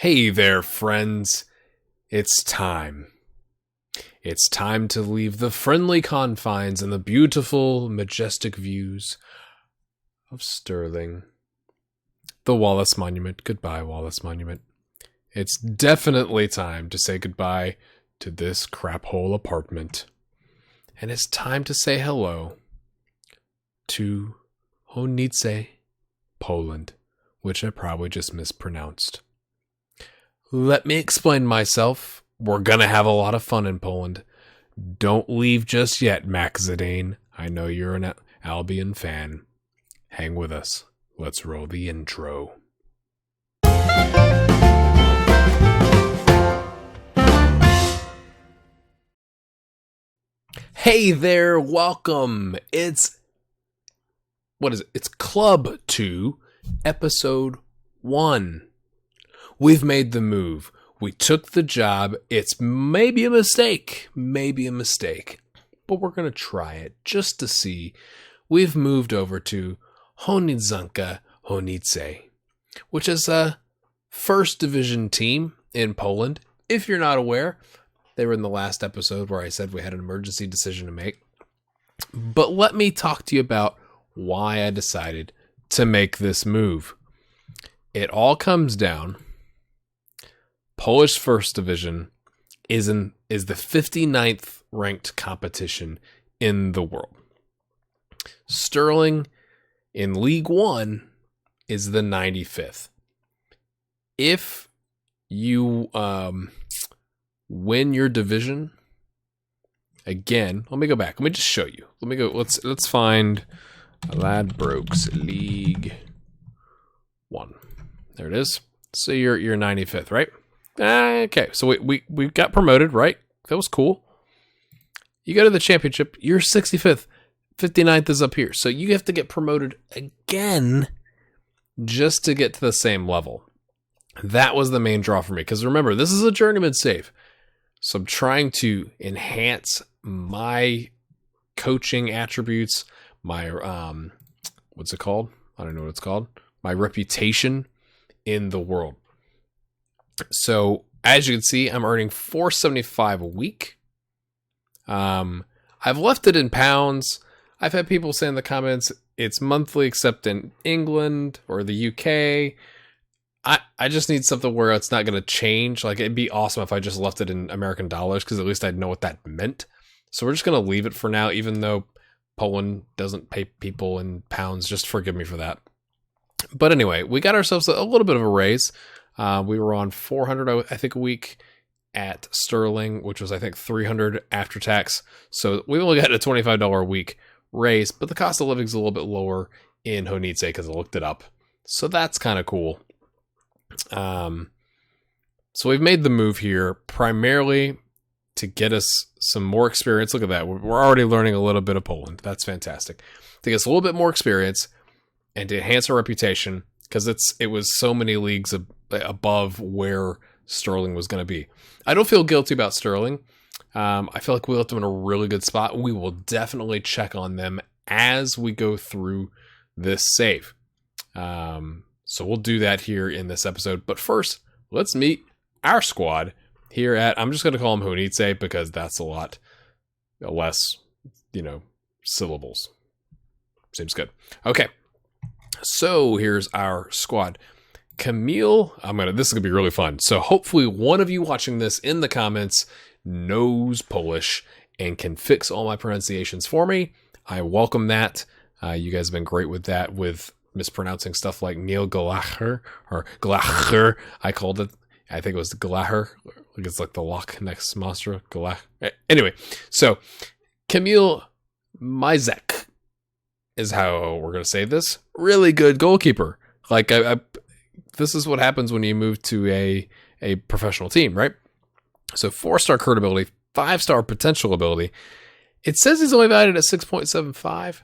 Hey there, friends. It's time. It's time to leave the friendly confines and the beautiful, majestic views of Stirling. The Wallace Monument. Goodbye, Wallace Monument. It's definitely time to say goodbye to this crap-hole apartment. And it's time to say hello to Chojnice, Poland, which I probably just mispronounced. Let me explain myself. We're gonna have a lot of fun in Poland. Don't leave just yet, Max Zidane. I know you're an Albion fan. Hang with us. Let's roll the intro. Hey there, welcome. It's Club 2, Episode 1. We've made the move. We took the job. It's maybe a mistake, but we're going to try it just to see. We've moved over to Chojniczanka Chojnice, which is a first division team in Poland. If you're not aware, they were in the last episode where I said we had an emergency decision to make. But let me talk to you about why I decided to make this move. It all comes down. Polish First Division is the 59th ranked competition in the world. Stirling in League One is the 95th. If you win your division, again, let me go back. Let me just show you. Let's find Ladbrokes League One. There it is. So you're 95th, right? Okay, so we got promoted, right? That was cool. You go to the championship, you're 65th. 59th is up here. So you have to get promoted again just to get to the same level. That was the main draw for me. Because remember, this is a journeyman save. So I'm trying to enhance my coaching attributes, my, what's it called? I don't know what it's called. My reputation in the world. So as you can see, I'm earning $475 a week. I've left it in pounds. I've had people say in the comments it's monthly except in England or the UK. I just need something where it's not going to change. Like, it'd be awesome if I just left it in American dollars, because at least I'd know what that meant. So we're just going to leave it for now, even though Poland doesn't pay people in pounds. Just forgive me for that. But anyway, we got ourselves a little bit of a raise. We were on $400, I think, a week at Stirling, which was, I think, $300 after tax. So we only got a $25 a week raise, but the cost of living is a little bit lower in Chojnice because I looked it up. So that's kind of cool. So we've made the move here primarily to get us some more experience. Look at that. We're already learning a little bit of Poland. That's fantastic. To get us a little bit more experience and to enhance our reputation, because it was so many leagues above where Stirling was going to be. I don't feel guilty about Stirling. I feel like we left them in a really good spot. We will definitely check on them as we go through this save. So we'll do that here in this episode. But first, let's meet our squad here at, I'm just going to call them Chojnice because that's a lot less, syllables. Seems good. Okay. So here's our squad. Camille, this is going to be really fun. So hopefully one of you watching this in the comments knows Polish and can fix all my pronunciations for me. I welcome that. You guys have been great with that, with mispronouncing stuff like Neil Gallagher or Gallagher. I called it, I think it was Gallagher. It's like the Loch Ness Monster. Gallagher. Anyway, so Camille Mizek is how we're going to say this. Really good goalkeeper. Like, this is what happens when you move to a professional team, right? So 4-star current ability, 5-star potential ability. It says he's only valued at 6.75.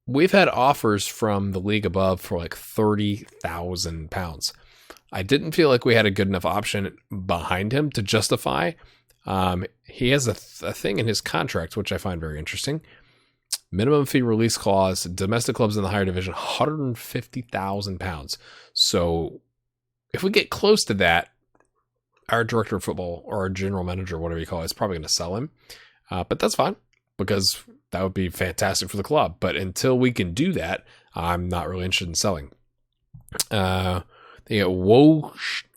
We've had offers from the league above for like £30,000. I didn't feel like we had a good enough option behind him to justify. He has a thing in his contract, which I find very interesting. Minimum fee release clause, domestic clubs in the higher division, £150,000. So if we get close to that, our director of football or our general manager, whatever you call it, is probably going to sell him. But that's fine because that would be fantastic for the club. But until we can do that, I'm not really interested in selling. They got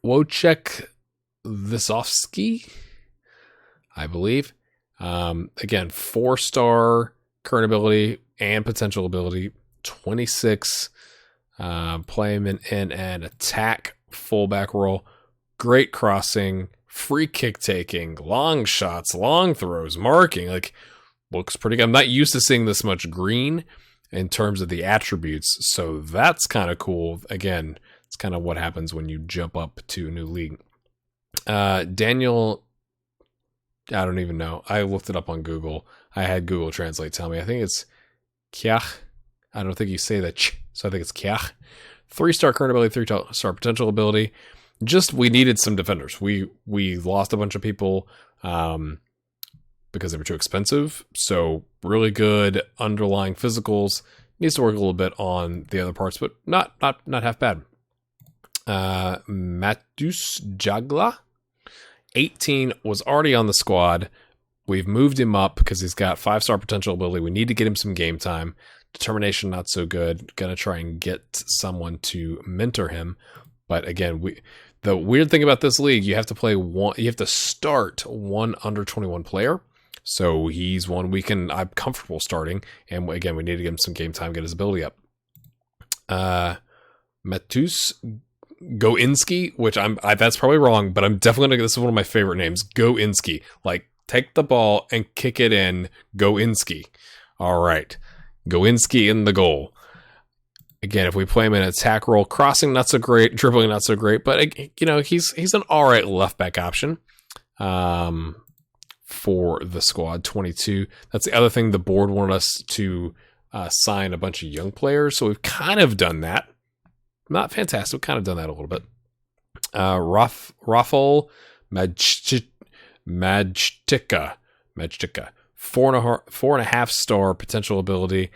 Wojciech Visovsky, I believe. Again, 4-star current ability and potential ability, 26. Play him in an attack fullback role. Great crossing, free kick taking, long shots, long throws, marking. Like, looks pretty good. I'm not used to seeing this much green in terms of the attributes, so that's kind of cool. Again, it's kind of what happens when you jump up to a new league. Daniel, I don't even know. I looked it up on Google. I had Google Translate tell me. I think it's Kiach. I don't think you say that, so I think it's Kiach. 3-star current ability, 3-star potential ability. Just, we needed some defenders. We lost a bunch of people because they were too expensive. So really good underlying physicals. Needs to work a little bit on the other parts, but not half bad. Matus Jagla, 18, was already on the squad. We've moved him up because he's got 5-star potential ability. We need to get him some game time. Determination, not so good. Gonna try and get someone to mentor him. But again, the weird thing about this league, you have to start one under 21 player. So he's one I'm comfortable starting. And again, we need to give him some game time, get his ability up. Matus Goinski, which that's probably wrong, but I'm definitely this is one of my favorite names. Goinski. Like, take the ball and kick it in. Goinski. All right. Goinski in the goal. Again, if we play him in an attack role, crossing not so great, dribbling not so great, but he's an all right left back option for the squad. 22. That's the other thing. The board wanted us to sign a bunch of young players, so we've kind of done that. Not fantastic. We've kind of done that a little bit. Rafal Majtica. 4.5-star potential ability,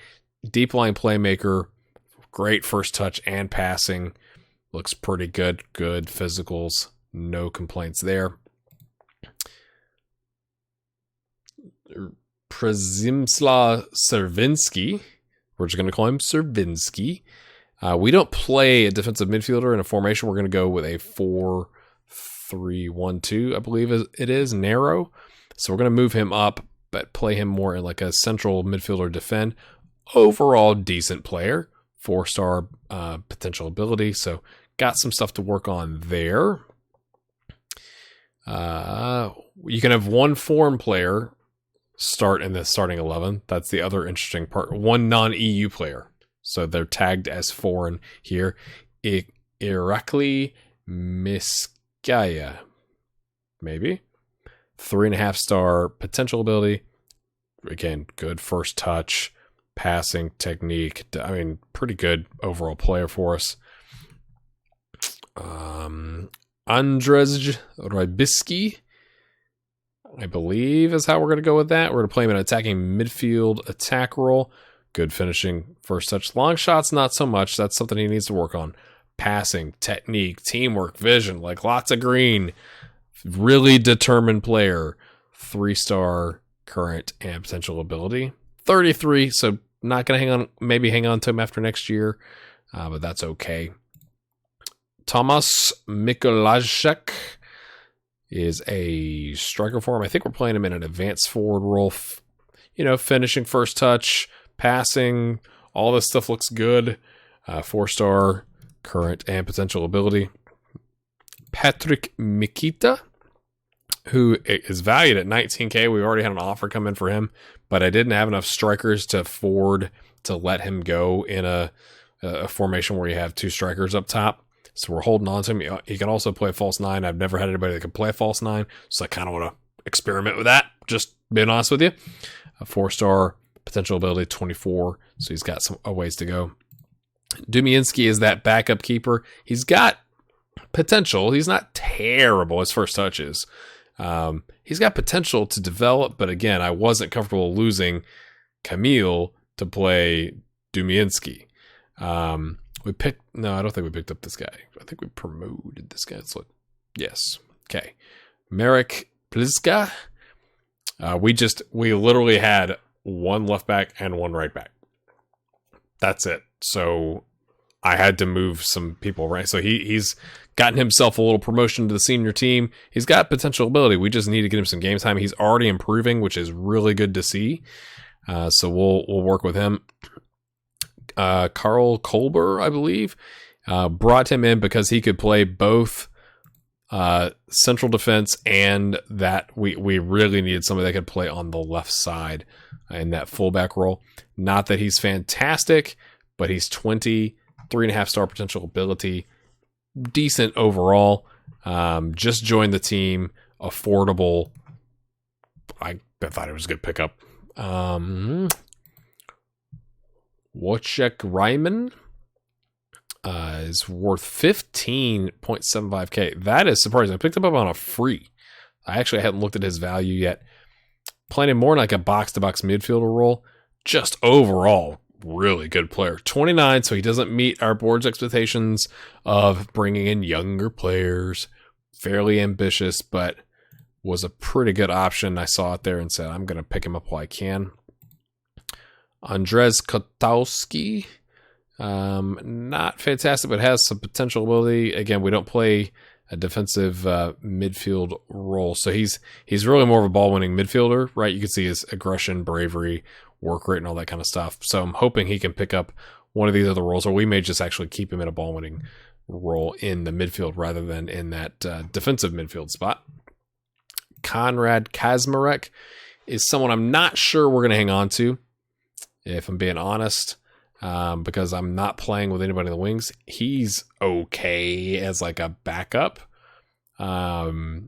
deep line playmaker, great first touch and passing, looks pretty good. Good physicals, no complaints there. Przemysław Servinsky, we're just going to call him Servinsky. We don't play a defensive midfielder in a formation. We're going to go with a 4-3-1-2, I believe it is, narrow. So we're going to move him up, but play him more in like a central midfielder defend. Overall, decent player. 4-star potential ability. So got some stuff to work on there. You can have one foreign player start in the starting 11. That's the other interesting part. One non-EU player. So they're tagged as foreign here. Irakli Miskaya. Maybe. 3.5-star potential ability. Again, good first touch, passing technique. I mean, pretty good overall player for us. Andrzej Rybicki, I believe, is how we're going to go with that. We're going to play him in an attacking midfield attack role. Good finishing, first touch. Long shots, not so much. That's something he needs to work on. Passing, technique, teamwork, vision, like lots of green. Really determined player. 3-star current and potential ability. 33, so not going to hang on to him after next year, but that's okay. Tomasz Mikolajczyk is a striker for him. I think we're playing him in an advanced forward role. Finishing, first touch, passing, all this stuff looks good. 4-star current and potential ability. Patrick Mikita, who is valued at 19K. We already had an offer come in for him, but I didn't have enough strikers to afford to let him go in a formation where you have 2 strikers up top. So we're holding on to him. He can also play false 9. I've never had anybody that can play false 9, so I kind of want to experiment with that, just being honest with you. A 4-star potential ability, 24, so he's got a ways to go. Dumienski is that backup keeper. He's got potential. He's not terrible as first touch is. He's got potential to develop, but again, I wasn't comfortable losing Camille to play Dumienski. I don't think we picked up this guy. I think we promoted this guy. Let's look. Yes. Okay. Marek Pliska. We literally had one left back and one right back. That's it. So I had to move some people around. So he's gotten himself a little promotion to the senior team. He's got potential ability. We just need to get him some game time. He's already improving, which is really good to see. So we'll work with him. Karl Kolber, I believe, brought him in because he could play both central defense and that we really needed somebody that could play on the left side in that fullback role. Not that he's fantastic, but he's 20, 3.5 star potential ability, decent overall. Just joined the team, affordable. I thought it was a good pickup. Wojciech Ryman is worth 15.75k. That is surprising. I picked him up on a free. I actually hadn't looked at his value yet. Playing him more like a box-to-box midfielder role. Just overall, really good player. 29, so he doesn't meet our board's expectations of bringing in younger players. Fairly ambitious, but was a pretty good option. I saw it there and said, I'm going to pick him up while I can. Andrzej Kotowski. Not fantastic, but has some potential ability. Again, we don't play a defensive midfield role, so he's really more of a ball-winning midfielder, right? You can see his aggression, bravery, work rate, and all that kind of stuff. So I'm hoping he can pick up one of these other roles, or we may just actually keep him in a ball-winning role in the midfield rather than in that defensive midfield spot. Konrad Kazmarek is someone I'm not sure we're going to hang on to, if I'm being honest. Because I'm not playing with anybody in the wings. He's okay as like a backup,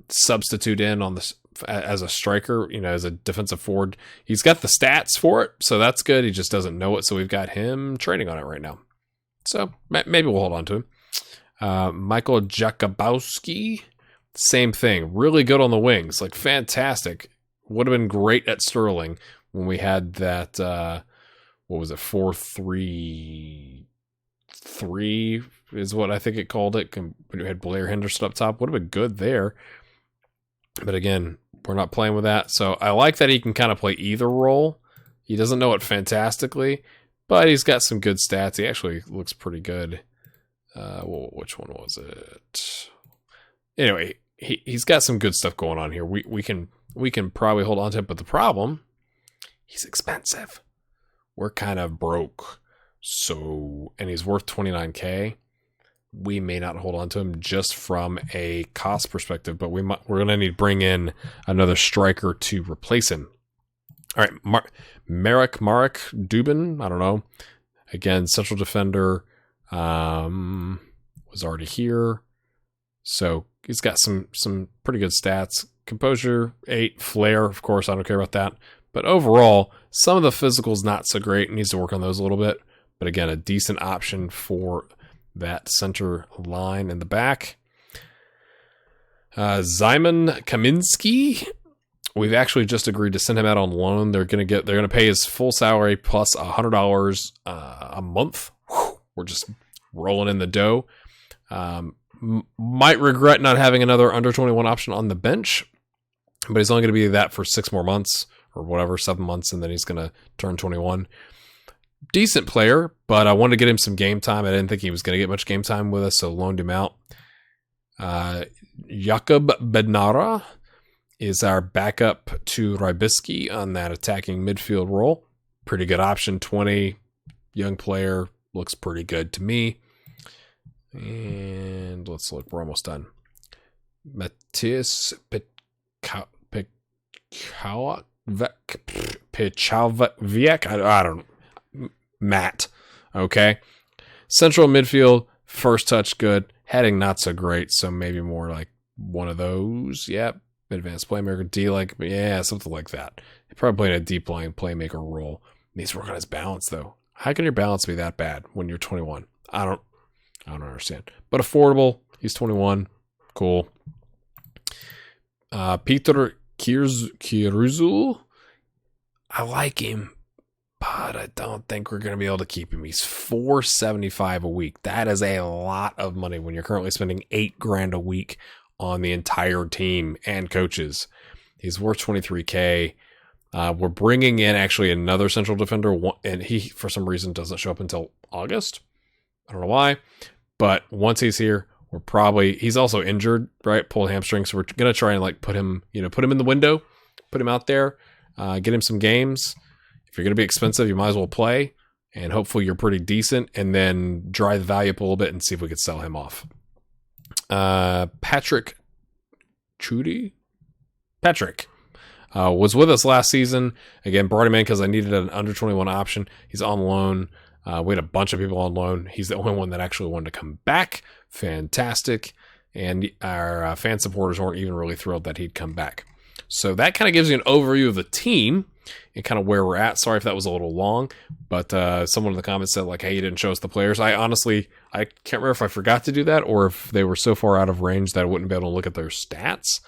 substitute in on the as a striker, as a defensive forward. He's got the stats for it, so that's good. He just doesn't know it, so we've got him training on it right now. So maybe we'll hold on to him. Michael Jakubowski, same thing. Really good on the wings, like fantastic. Would have been great at Stirling when we had that. What was it? 4-3-3 is what I think it called it. When you had Blair Henderson up top, would have been good there. But again, we're not playing with that. So I like that he can kind of play either role. He doesn't know it fantastically, but he's got some good stats. He actually looks pretty good. Which one was it? Anyway, he's got some good stuff going on here. We can probably hold on to him, but the problem, he's expensive. We're kind of broke, and he's worth 29k. We may not hold on to him just from a cost perspective, but we're going to need to bring in another striker to replace him. All right, Marek Dubin, I don't know. Again, central defender, was already here, so he's got some pretty good stats. Composure 8, flair, of course, I don't care about that. But overall, some of the physical's not so great. Needs to work on those a little bit. But again, a decent option for that center line in the back. Zyman Kaminski. We've actually just agreed to send him out on loan. They're gonna pay his full salary plus $100 a month. We're just rolling in the dough. Might regret not having another under 21 option on the bench, but he's only going to be that for 6 more months. Or whatever, 7 months, and then he's going to turn 21. Decent player, but I wanted to get him some game time. I didn't think he was going to get much game time with us, so loaned him out. Jakub Bednara is our backup to Rybisky on that attacking midfield role. Pretty good option, 20, young player, looks pretty good to me. And let's look, we're almost done. Matthias Pichalviak, I don't know. Matt. Okay. Central midfield, first touch good. Heading not so great, so maybe more like one of those. Yep. Advanced playmaker, D-like, yeah, something like that. Probably playing a deep line playmaker role. Needs to work on his balance though. How can your balance be that bad when you're 21? I don't understand. But affordable. He's 21. Cool. Peter Kiruzul, I like him, but I don't think we're going to be able to keep him. He's $475 a week. That is a lot of money when you're currently spending $8,000 a week on the entire team and coaches. He's worth 23K. We're bringing in actually another central defender, and he, for some reason, doesn't show up until August. I don't know why, but once he's here, he's also injured, right? Pulled hamstring. So we're going to try and like put him in the window, put him out there, get him some games. If you're going to be expensive, you might as well play, and hopefully you're pretty decent, and then dry the value up a little bit and see if we could sell him off. Patrick was with us last season. Again, brought him in because I needed an under 21 option. He's on loan. We had a bunch of people on loan. He's the only one that actually wanted to come back. Fantastic. And our fan supporters weren't even really thrilled that he'd come back. So that kind of gives you an overview of the team and kind of where we're at. Sorry if that was a little long, but someone in the comments said like, hey, you didn't show us the players. I can't remember if I forgot to do that or if they were so far out of range that I wouldn't be able to look at their stats.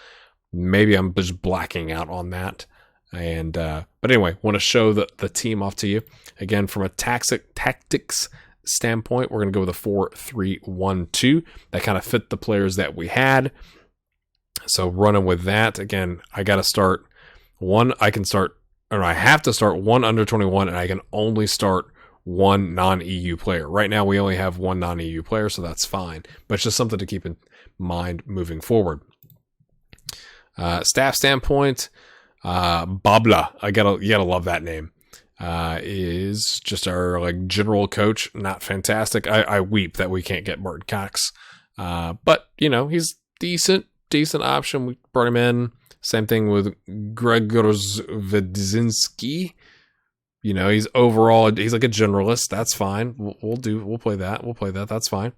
Maybe I'm just blacking out on that. And but anyway, want to show the team off to you. Again, from a tactics standpoint, we're going to go with a 4-3-1-2. That kind of fit the players that we had. So running with that, again, I got to start one. I have to start one under 21, and I can only start one non-EU player. Right now, we only have one non-EU player, so that's fine. But it's just something to keep in mind moving forward. Staff standpoint, Babla, you gotta love that name. Is just our like general coach. Not fantastic. I weep that we can't get Martin Cox. But he's decent option. We brought him in. Same thing with Grzegorz Wedzinski. He's like a generalist. That's fine. We'll play that. That's fine.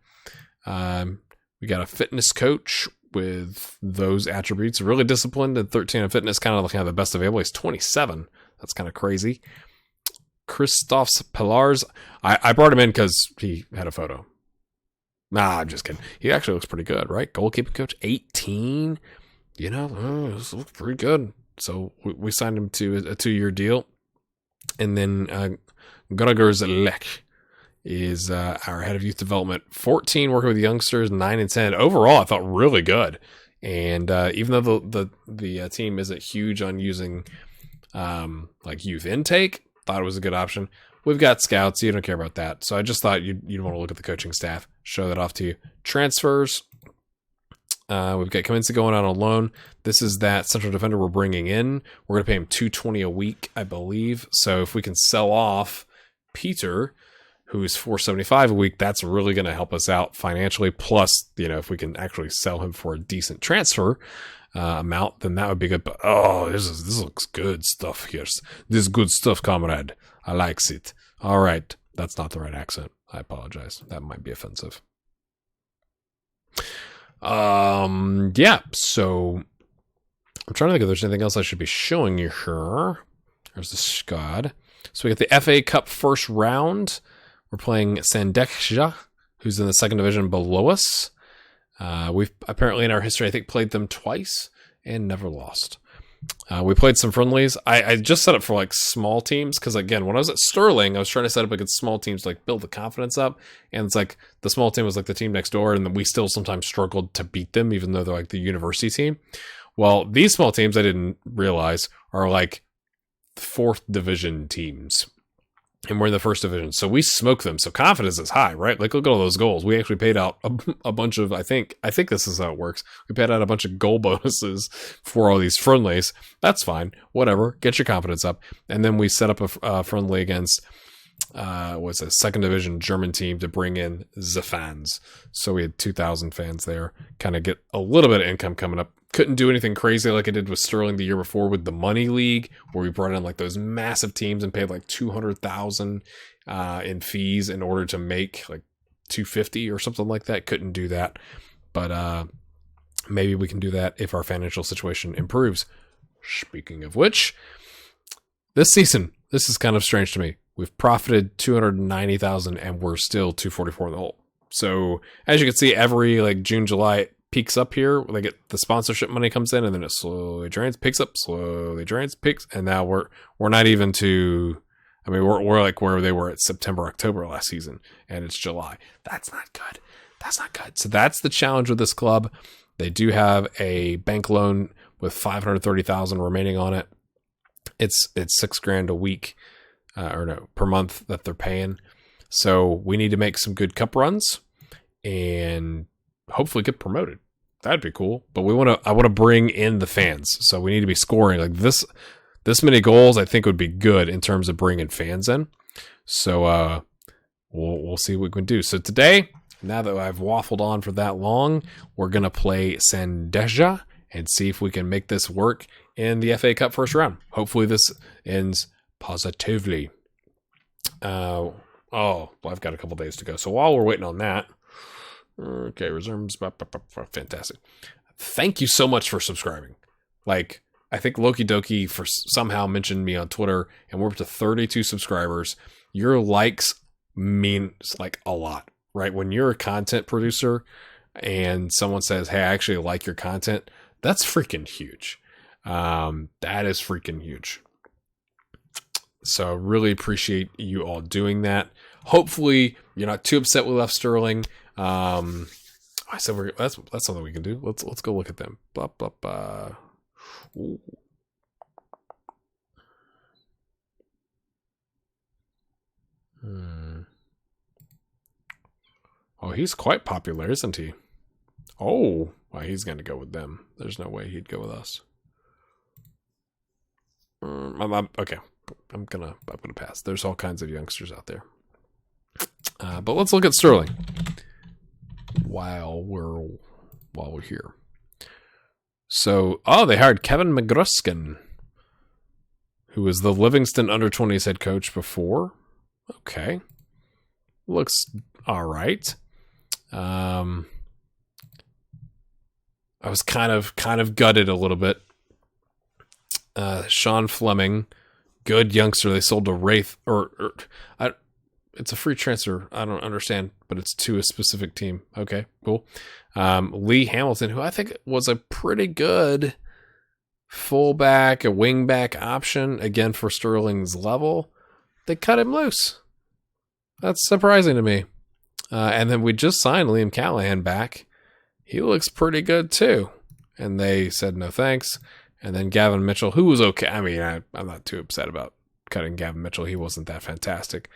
We got a fitness coach with those attributes. Really disciplined and 13 in fitness. Kind of the best available. He's 27. That's kind of crazy. Christoph's Pillars. I brought him in because he had a photo. Nah, I'm just kidding. He actually looks pretty good, right? Goalkeeping coach, 18. This looks pretty good. So we signed him to a 2-year deal. And then Gregor's Lech is our head of youth development. 14, working with youngsters, 9 and 10. Overall, I thought really good. And even though the team isn't huge on using like youth intake, thought it was a good option. We've got scouts. So you don't care about that. So I just thought you'd want to look at the coaching staff. Show that off to you. Transfers. We've got Kaminsky going out on loan. This is that central defender we're bringing in. We're going to pay him $220 a week, I believe. So if we can sell off Peter, who's $475 a week, that's really going to help us out financially. Plus, if we can actually sell him for a decent transfer amount, then that would be good. But this looks good stuff here. This is good stuff, comrade. I likes it. All right, that's not the right accent. I apologize. That might be offensive. Yeah. So I'm trying to think if there's anything else I should be showing you here. There's the squad. So we got the FA Cup first round. We're playing Sandeksha, who's in the second division below us. We've apparently in our history, I think, played them twice and never lost. We played some friendlies. I just set up for like small teams because, again, when I was at Stirling, I was trying to set up against small teams to like build the confidence up. And it's like the small team was like the team next door, and then we still sometimes struggled to beat them, even though they're like the university team. Well, these small teams I didn't realize are like 4th division teams. And we're in the 1st division. So we smoke them. So confidence is high, right? Like, look at all those goals. We actually paid out a bunch of, I think this is how it works. We paid out a bunch of goal bonuses for all these friendlies. That's fine. Whatever. Get your confidence up. And then we set up a friendly against, what's a 2nd division German team to bring in the fans. So we had 2,000 fans there. Kind of get a little bit of income coming up. Couldn't do anything crazy like I did with Stirling the year before with the Money League, where we brought in like those massive teams and paid like $200,000 in fees in order to make like $250 or something like that. Couldn't do that, but maybe we can do that if our financial situation improves. Speaking of which, this season, this is kind of strange to me. We've profited $290,000 and we're still $244 in the hole. So as you can see, every like June, July, peaks up here. They get the sponsorship money comes in, and then it slowly drains, picks up, slowly drains, picks, and now we're not even to. I mean, we're like where they were at September, October last season, and it's July. That's not good. So that's the challenge with this club. They do have a bank loan with $530,000 remaining on it. It's $6,000 a week, per month that they're paying. So we need to make some good cup runs and hopefully get promoted. That'd be cool. But I want to bring in the fans. So we need to be scoring like this many goals. I think would be good in terms of bringing fans in. So we'll see what we can do. So today, now that I've waffled on for that long, we're gonna play Sandeja and see if we can make this work in the FA Cup first round. Hopefully this ends positively. Well, I've got a couple days to go. So while we're waiting on that, okay, resumes. Fantastic. Thank you so much for subscribing. Like, I think Loki Doki somehow mentioned me on Twitter, and we're up to 32 subscribers. Your likes means like a lot, right? When you're a content producer and someone says, "Hey, I actually like your content," that's freaking huge. That is freaking huge. So really appreciate you all doing that. Hopefully you're not too upset we left Stirling. I said that's something we can do. Let's go look at them. Blah blah blah. Ooh. Oh, he's quite popular, isn't he? Oh, well, he's going to go with them. There's no way he'd go with us. Okay, I'm gonna pass. There's all kinds of youngsters out there. But let's look at Stirling while we're here. So, they hired Kevin McGruskin, who was the Livingston under-20s head coach before. Okay, looks all right. I was kind of gutted a little bit. Sean Fleming, good youngster. They sold to Wraith, it's a free transfer. I don't understand, but it's to a specific team. Okay, cool. Lee Hamilton, who I think was a pretty good fullback, a wingback option, again for Stirling's level. They cut him loose. That's surprising to me. And then we just signed Liam Callahan back. He looks pretty good too. And they said no thanks. And then Gavin Mitchell, who was okay. I mean, I'm not too upset about cutting Gavin Mitchell. He wasn't that fantastic.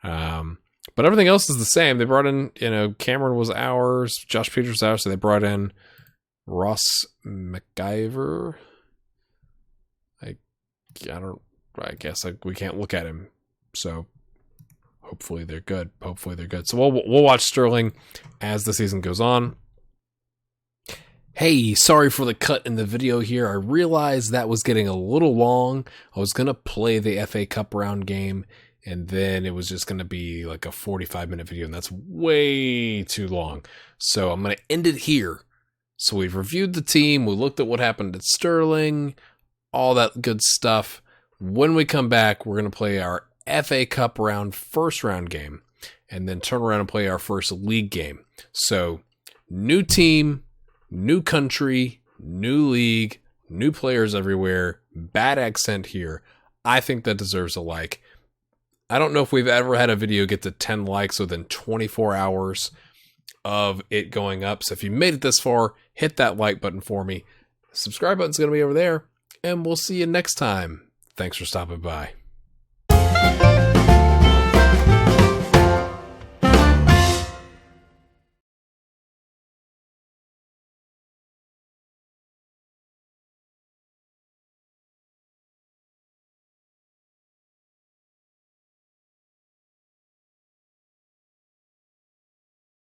But everything else is the same. They brought in, Cameron was ours, Josh Peters was ours, so they brought in Ross McIver. I guess we can't look at him. So hopefully they're good. So we'll watch Stirling as the season goes on. Hey, sorry for the cut in the video here. I realized that was getting a little long. I was going to play the FA Cup round game, and then it was just going to be like a 45-minute video, and that's way too long. So I'm going to end it here. So we've reviewed the team. We looked at what happened at Stirling, all that good stuff. When we come back, we're going to play our FA Cup round first round game, and then turn around and play our first league game. So new team, new country, new league, new players everywhere, bad accent here. I think that deserves a like. I don't know if we've ever had a video get to 10 likes within 24 hours of it going up. So if you made it this far, hit that like button for me. Subscribe button's going to be over there, and we'll see you next time. Thanks for stopping by.